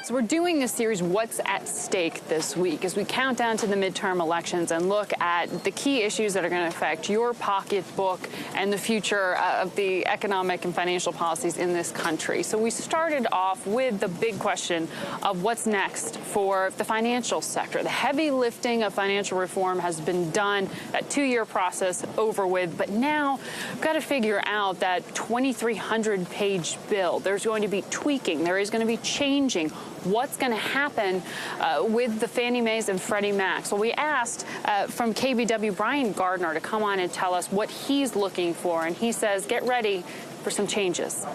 So we're doing this series, What's at Stake, this week, as we count down to the midterm elections and look at the key issues that are going to affect your pocketbook and the future of the economic and financial policies in this country. So we started off with the big question of what's next for the financial sector. The heavy lifting of financial reform has been done, that two-year process over with, but now we've got to figure out that 2,300-page bill. There's going to be tweaking. There is going to be changing. What's going to happen with the Fannie Mae's and Freddie Mac's? Well, we asked from KBW Brian Gardner to come on and tell us what he's looking for, and he says, get ready for some changes.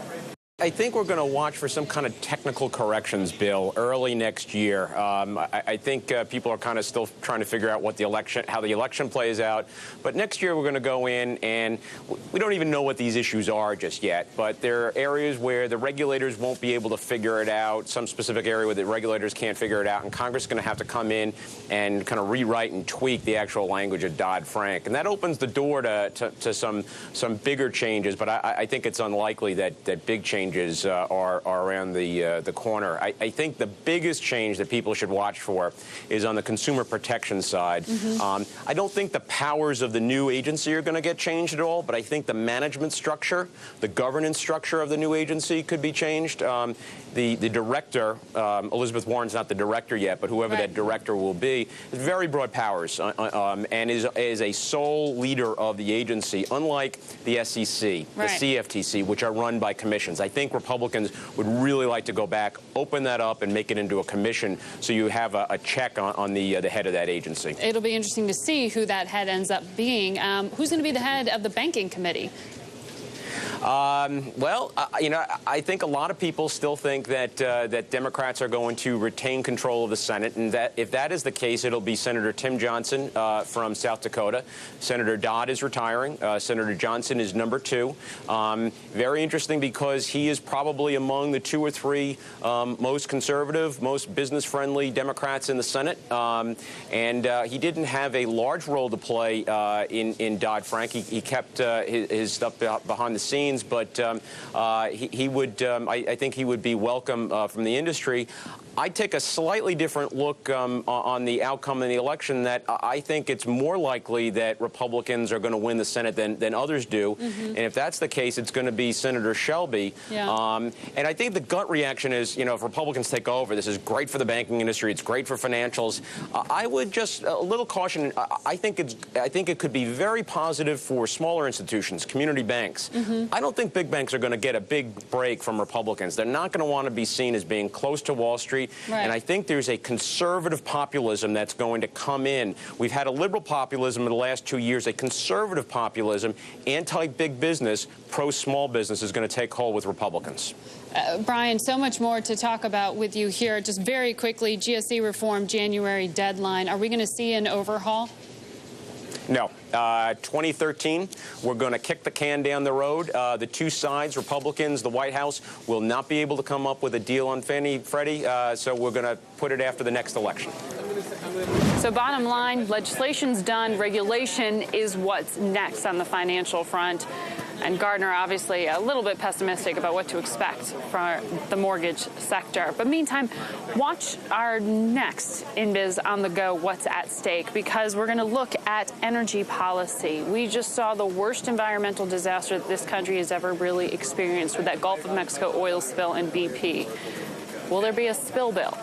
I think we're going to watch for some kind of technical corrections bill early next year. I think people are kind of still trying to figure out how the election plays out. But next year we're going to go in, and we don't even know what these issues are just yet. But there are areas where the regulators won't be able to figure it out, some specific area where the regulators can't figure it out, and Congress is going to have to come in and kind of rewrite and tweak the actual language of Dodd-Frank. And that opens the door to some bigger changes. But I think it's unlikely that big changes are around the corner. I think the biggest change that people should watch for is on the consumer protection side. I don't think the powers of the new agency are going to get changed at all, but I think the management structure, the governance structure of the new agency could be changed. The director, Elizabeth Warren's not the director yet, but whoever that director will be, has very broad powers and is a sole leader of the agency, unlike the SEC, the CFTC, which are run by commissions. I think Republicans would really like to go back, open that up, and make it into a commission so you have a check on the head of that agency. It'll be interesting to see who that head ends up being. Who's going to be the head of the banking committee? Well, I think a lot of people still think that Democrats are going to retain control of the Senate, and that if that is the case, it'll be Senator Tim Johnson from South Dakota. Senator Dodd is retiring. Senator Johnson is number 2. Very interesting because he is probably among the 2 or 3 most conservative, most business-friendly Democrats in the Senate, and he didn't have a large role to play in Dodd-Frank. He kept his stuff behind the scenes. But he would, I think he would be welcome from the industry. I take a slightly different look on the outcome in the election, that I think it's more likely that Republicans are going to win the Senate than others do. And if that's the case, it's going to be Senator Shelby. And I think the gut reaction is, if Republicans take over, this is great for the banking industry. It's great for financials. I would just a little caution. I think it could be very positive for smaller institutions, community banks. I don't think big banks are going to get a big break from Republicans. They're not going to want to be seen as being close to Wall Street. And I think there's a conservative populism that's going to come in. We've had a liberal populism in the last 2 years. A conservative populism, anti-big business, pro-small business is going to take hold with Republicans. Brian, so much more to talk about with you here. Just very quickly, GSE reform, January deadline. Are we going to see an overhaul? No. 2013, we're going to kick the can down the road. The two sides, Republicans, the White House, will not be able to come up with a deal on Fannie, Freddie, so we're going to put it after the next election. So bottom line, legislation's done. Regulation is what's next on the financial front. And Gardner, obviously, a little bit pessimistic about what to expect from the mortgage sector. But meantime, watch our next InBiz on the go, What's at Stake, because we're going to look at energy policy. We just saw the worst environmental disaster that this country has ever really experienced with that Gulf of Mexico oil spill and BP. Will there be a spill bill?